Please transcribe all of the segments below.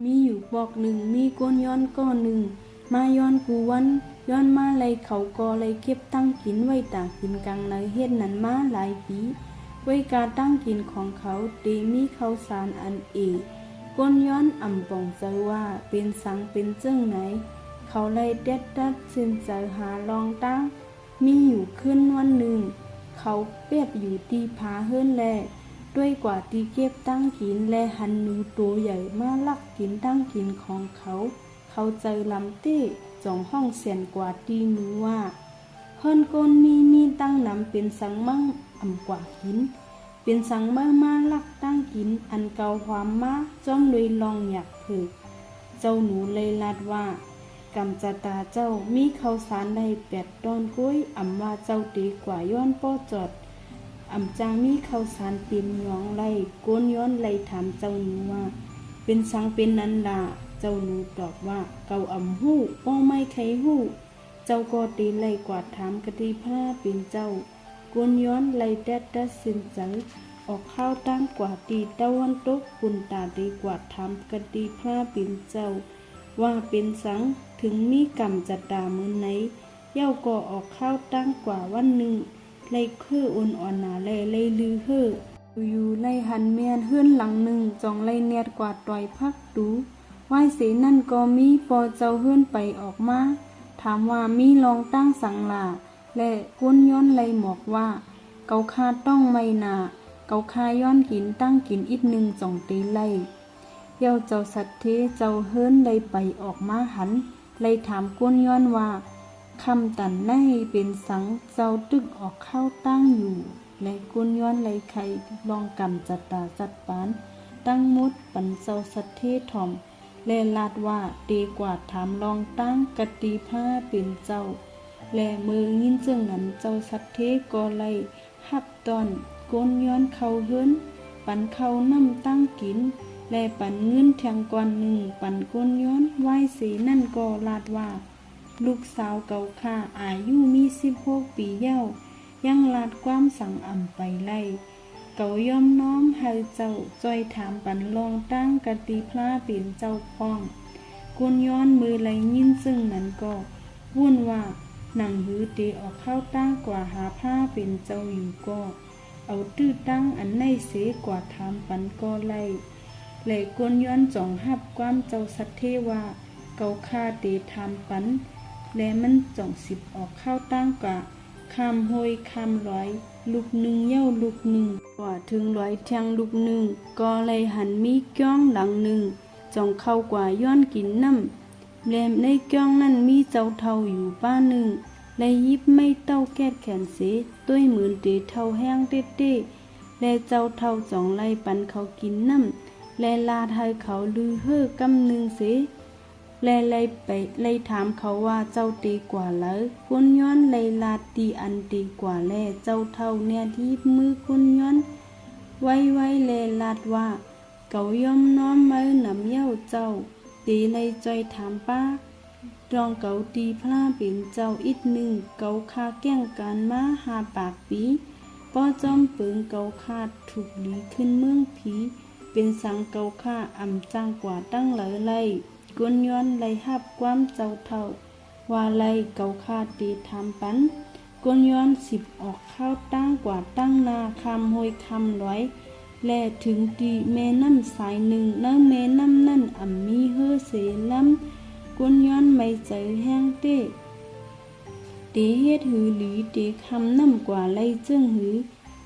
มีอยู่บอกหนึ่งมีก้นย้อนก้อนหนึ่งมาย้อนกูวันย้อนมาไลเขากอไลเก็บตั้งกินไว้ต่างกินกลางในเฮ็ดนั้นมาหลายปีไว้การตั้งกินของเขาเตมีข้าวสารอันเอกก้นย้อนอ่ำป่องใจว่าเป็นสังเป็นเจ้งไหนเขาไลเด็ดดัดสินใจหาลองตั้งมีอยู่ขึ้นวันหนึ่งเขาเปียบอยู่ที่ผาเฮิรนแลด้วยกว่าที่เก็บตั้งกินและหันหนูตัวใหญ่มาลักกินตั้งกินของเขาเจอลำเต้จ่องห้องเสียนกว่าตีมือว่าเฮิรนก้นมีตั้งนำเป็นสังมั่งอ่ำกว่ากินเป็นสังมาลักตั้งกินอันเก่าความมาจ้อมเลยลองอยากเผิกเจ้าหนูเลยลาดว่ากำจะตาเจ้ามีข้าวสารได้8 ตอนกล้วยอ่ำว่าเจ้าตีกว่าย้อนป้อจอดอ่ำจางมีข้าวสารเต็มยองไล่ก้นย้อนไล่ถามเจ้าหนูว่าเป็นสังเป็นนันดาเจ้าหนูตอบว่าเก่าอ่ำหู้ป้อไม่ใครหู้เจ้าก็ตีไล่กวาดถามกะดีพระเป็นเจ้าก้นย้อนไล่แดดสินใจออกข้าวตั้งกว่าตีตะวันตกกุนตาดีกว่าถามกะดีพระเป็นเจ้าว่าเป็นสังถึงมีกรรมจัดดามือไหนเย้าก็ออกข้าวตั้งกว่าวันหนึ่งไล่คืออ่อนหนาไล่ลือเฮ่ออยู่ไล่หันเมียนเฮือนหลังหนึ่งจองไล่เนียดกว่าต่อยพักดูไหว้เสนั่นก็มีปอเจ้าเฮือนไปออกมาถามว่ามีลองตั้งสังลาและก้นย้อนไล่หมอกว่าเกาคาต้องไม่นาเกาคาย้อนกินตั้งกินอีกหนึ่งจ่องตีไล่เย้าเจ้าสัตเทเจ้าเฮิรนไล่ไปออกมาหันไล่ถามก้นย้อนว่าคำตันในเป็นสังเจ้าตึกออกเข้าตั้งอยู่และก้นย้อนไล่ไข่ลองกำจัดตาจัดปานตั้งมุดปันเจ้าสัตเทถ่อมและลาดว่าดีกว่าถามลองตั้งกติผ้าเป็นเจ้าและมือยินจึงนั้นเจ้าสัตเทก็ไล่หับตอนก้นย้อนเข้าเฮิรนปันเข้าน้ำตั้งกินและปันเงินแทงก่อนหนึ่งปันก้นย้อนไหว้สีนั่นก็ลาดว่าลูกสาวเก่าข้าอายุมี16 ปีเย้ายังลาดความสั่งอ่ำไปไล่เก่ายอมน้อมให้เจ้าจอยถามปันลองตั้งกติพระเป็นเจ้าพ้องก้นย้อนมือไหลยินซึ่งนั้นก็วุ่นว่าหนังหือตีออกเข้าตั้งกว่าหาผ้าเป็นเจ้าอยู่ก็เอาตื้อตั้งอันในเสกว่าถามปันก็ไล่และก้นย้อนจ่องหับความเจ้าสัตเทว่าเกาคาเตถามปันและมันจ่องสิบออกเข้าตั้งกะคำโหยคำร้อยลูกหนึ่งเย้าลูกหนึ่งกว่าถึง100 แทงลูกหนึ่งก็เลยหันมีก้องหลังหนึ่งจ่องเข้ากว่าย้อนกินน้ำและในก้องนั้นมีเจ้าเท่าอยู่ป้าหนึ่งและยิบไม่เต้าแก้แขนเสด้วยเหมือนเตเท่าแห้งเต้และเจ้าเท่าจ่องไล่ปันเขากินน้ำและลาให้เขาลือเฮ่อกำหนึ่งเสและไล่ไปไล่ถามเขาว่าเจ้าตีกว่าแล้วก้นย้อนไล่ลาตีอันตีกว่าแลเจ้าเท่าเนี่ยที่มือก้นย้อนไว้แลลาดว่าเก่ายอมน้อมมือนำเย้าเจ้าตีไล่จอยถามป้าลองเก่าตีพระเป็นเจ้าอีกหนึ่งเก่าคาแก้งการมา5 ปากปีป้อจอมเปิงเก่าคาถูกหลีขึ้นเมืองผีเป็นสังเก่าคาอ่ำจ้างกว่าตั้งหลายไล่ก้นย้อนไล่หับความเจ้าเท่าว่าไล่เก่าคาตีทำปันก้นย้อน10ออกเข้าตั้งกว่าตั้งนาคำโหยคำร้อยและถึงตีแม่น้ำสายหนึ่งนั่งแม่น้ำนั่นอ่ำมีเฮ่อเสล้ำก้นย้อนไม่ใจแห้งเต้เฮ็ดหือหลีคำน้ำกว่าไล่เจิ้งหือ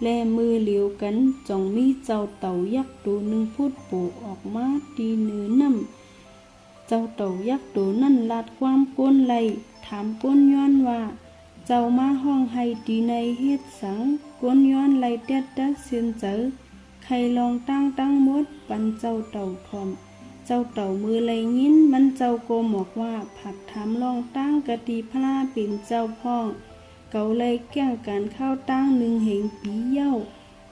และมือเหลียวกันจ่องมีเจ้าเต่ายักษ์ตัวหนึ่งพูดโผออกมาตีเนื้อน้ำเจ้าเต่ายักษ์ตัวนั่นลาดความก้นไล่ถามก้นย้อนว่าเจ้ามาห้องให้ตีในเฮ็ดสังก้นย้อนไล่เด็ดเสียนเจอใครลองตั้งมดปันเจ้าเต่าทอมเจ้าเต่ามือไล่ยินมันเจ้าโกหมอกว่าผักถามลองตั้งกะติพระเป็นเจ้าพ้องเก่าเลยแก้งการเข้าตั้งหนึ่งเหงปีเย้า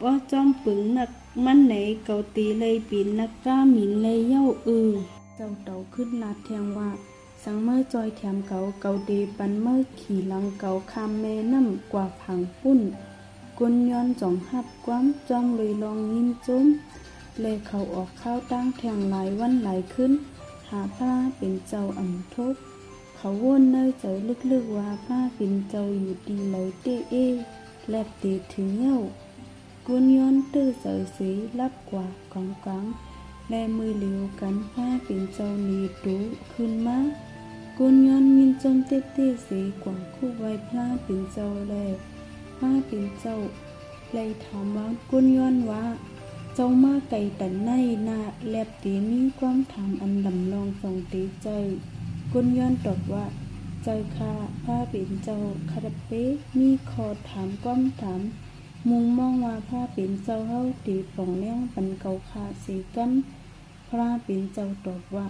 ป้อจอมปึงนักมันไหนเก่าตีเลยปีนนักก้าหมินเลยเย้าเจ้าเต่าขึ้นลาดแทงว่าสังเมื่อจอยแถมเก่าดีปันเมื่อขี่หลังเก่าคำแม่น้ำกว่าผังปุ้นก้นย้อนจ่องหับความจอมเลยลองยินจุ้ม เลยเขาออกข้าวตั้งแทงหลายวันหลายขึ้นหาพระเป็นเจ้าอ่ำทบเขาวนเนยใจลึกๆว่าพระเป็นเจ้าอยู่ดีไหลเตเอแลบเตถึงเย้ากุนย้อนตื้อเจอสีรับกว่ากองกังและมือเหลียวกันพระเป็นเจ้าหนีดูขึ้นมากุนย้อนมินจมเตเตสีกว่างคู่ไว้พระเป็นเจ้าแลพระเป็นเจ้าเลยถามว่ากุนย้อนว่าเจ้ามาไก่ตันในนาแลบตีมีความถามอันดำลองส่งตีใจกุนย้อนตอบว่าเจ้าค่ะพระเป็นเจ้าคาราเปมีขอถามความถามมุงมองว่าพระเป็นเจ้าเฮาตีป่องเลี้ยงปันเกาคาสีกันพระเป็นเจ้าตอบว่า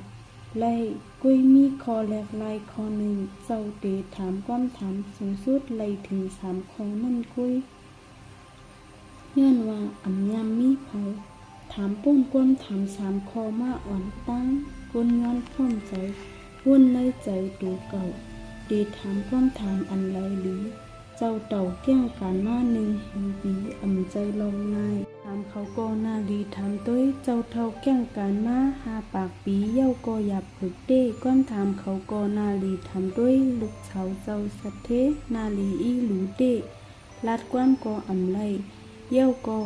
ไล่กุยมีคอแหลกลายคอหนึ่งเจ้าตีถามความถามสูงสุดไล่ถึง3 คอนั่นกุยย้อนว่าอำยามมีไผถามป้นกวนถาม3 คอมาอ่อนตั้งกวนย้อนพ้นใจวุ่นในใจตูเก่าตีถามความถามอันไรหรือเจ้าเต่าแก้งการมา1 หิวปีอำใจลงนายถามเขาก็นาลีถามต้วยเจ้าเท่าแก้งการมา5 ปากปีเย้าก็หยับผึกเต้ความถามเขาก็นาลีถามด้วยลูกเฉาเจ้าสัตเทนาลีอีหลูเต้ลัดความก็อำไรเย้าก็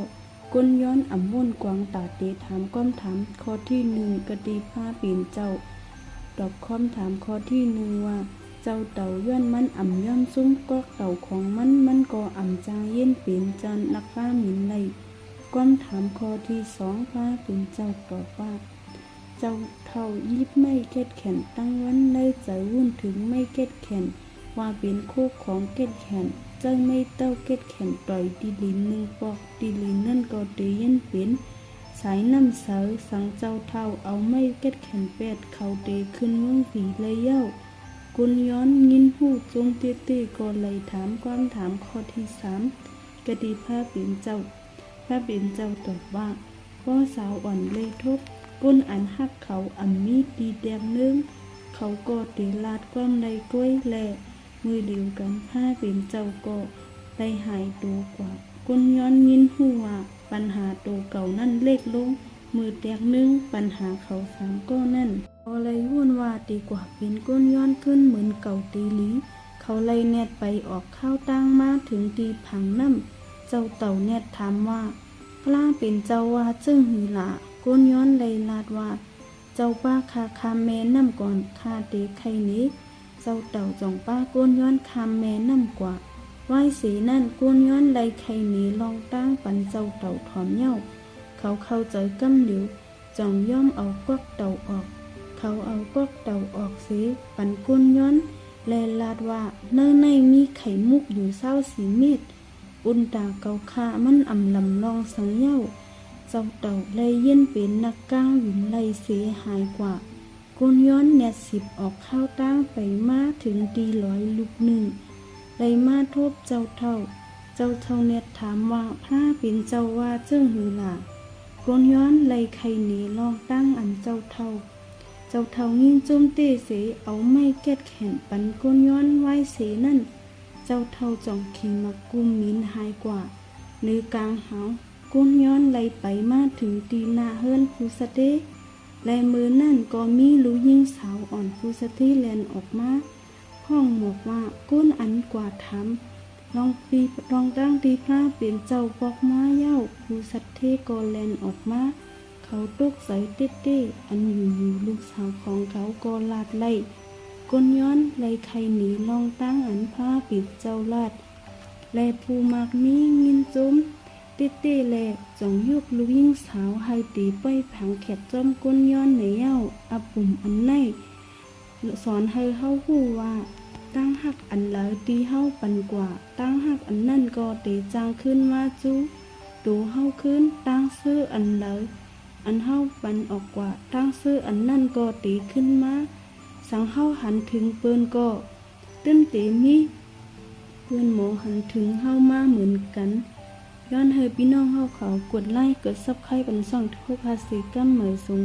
ก้นย้อนอ่ำม่นกวางตาเตถามความถามข้อที่1กะดีผ้าปีนเจ้าตอบความถามข้อที่1ว่าเจ้าเต่าย้อนมันอ่ำย้อนซุ้มก็เต่าของมันก็อ่ำจางเย็นเป็นจันนักฟ้าหมินไหลความถามข้อที่2ฟ้าเป็นเจ้าตอบว่าเจ้าเท่ายิบไม่เก็ดแขนตั้งวันในใจวุ่นถึงไม่เก็ดแขนว่าเป็นโคกของเก็ดแขนเจ้าไม่เต้าเก็ดแขนต่อยดีลิน1 ปอกดีลินนั่นก็เตยันเป็นสายน้ำเสาสังเจ้าเท่าเอาไม่เก็ดแขน8เขาเตขึ้นเมืองผีเลยเย้ากุนย้อนยินหูจงเต้ก็เลยถามความถามข้อที่3กะดีพระเป็นเจ้าพระเป็นเจ้าตอบว่าพ่อสาวอ่อนเลยทบกุนอันหักเขาอันมีดีแดงนึงเขาก็เตลาดความใดก้วยแลมือเดียวกันพระเป็นเจ้าก็ได้หายตัวกว่ากุนย้อนยินหูว่าปัญหาตัวเก่านั่นเล็กลงมือแตกนึงปัญหาเขา3ก็นั่นเขาเลยวุ่นว่าดีกว่าเป็นก้นย้อนขึ้นเหมือนเก่าตีหลีเขาเลยแนดไปออกข้าวตั้งมาถึงตีผังน้ำเจ้าเต่าแนดถามว่ากล้าเป็นเจ้าว่าจึงหือหล่ะก้นย้อนเลยลาดว่าเจ้าป้าคาแม่น้ำก่อนคาเตไข่นี้เจ้าเต่าจ่องป้าก้นย้อนคาแม่น้ำกว่าไหวสีนั่นก้นย้อนเลยไข่นี้ลองตั้งปันเจ้าเต่าถอมเย้าเขาเข้าใจกำเหลียวจ่องย่อมเอากวักเต่าออกเขาเอากวักเต่าออกเสียปันก้นย้อนแลลาดว่าเนื้อในมีไข่มุกอยู่24 เม็ดอุนตาเกาคามันอ่ำลำลองสังเย้าเจ้าเต่าเลยเย็นเป็นนักก้าวหยุนเลยเสียหายกว่าก้นย้อนแนด10ออกข้าวตั้งไปมาถึงตี100 ลูกหนึ่งเลยมาทบเจ้าเท่าเน็ดถามว่าพระเป็นเจ้าว่าเจ้าหือหล่ะก้นย้อนเลยไข่หนีลองตั้งอันเจ้าเท่ายิ่งจมเตเสเอาไม่เก็ดแขนปันก้นย้อนไว้เสนั่นเจ้าเท่าจ่องขีมักกุมมินหายกว่าเนื้อกลางหาวก้นย้อนเลยไปมาถึงตีนาเฮิรนฟูสเตแลมือนั่นก็มีลูกยิงสาวอ่อนฟูสเตแลนออกมาห้องหมวกว่าก้นอันกว่าถามลองตั้งตีพระเป็นเจ้าปอกม้าเย้าผู้สัตเทก็แลนออกมาเขาตกใส่เต้อันอยู่ลูกสาวของเขาก็ลาดไล่ก้นย้อนไล่ไข่หนีลองตั้งอันพระปิดเจ้าลาดแลผู้มากมีงินจมเต้แลจงยุกลูกยิ่งสาวให้ตีไปผังแขดจอมก้นย้อนในเย้าอับปุ่มอันในสอนให้เฮาฮู้ว่าตั้งหักอันเหลอตีเฮาปันกว่าตั้งหักอันนั่นก็เตจางขึ้นว่าจูดูเฮาขึ้นตั้งซื้ออันเหลออันเฮาปันออกกว่าตั้งซื้ออันนั่นก็ตีขึ้นมาสังเฮาหันถึงเปิ้นก็ตึ้นเตมีเพื่อนหมอหันถึงเฮามาเหมือนกันย้อนให้พี่น้องเฮาเขากดไลค์กดซับสไครบ์ปันช่องทุกภาษีกัมเหมยสง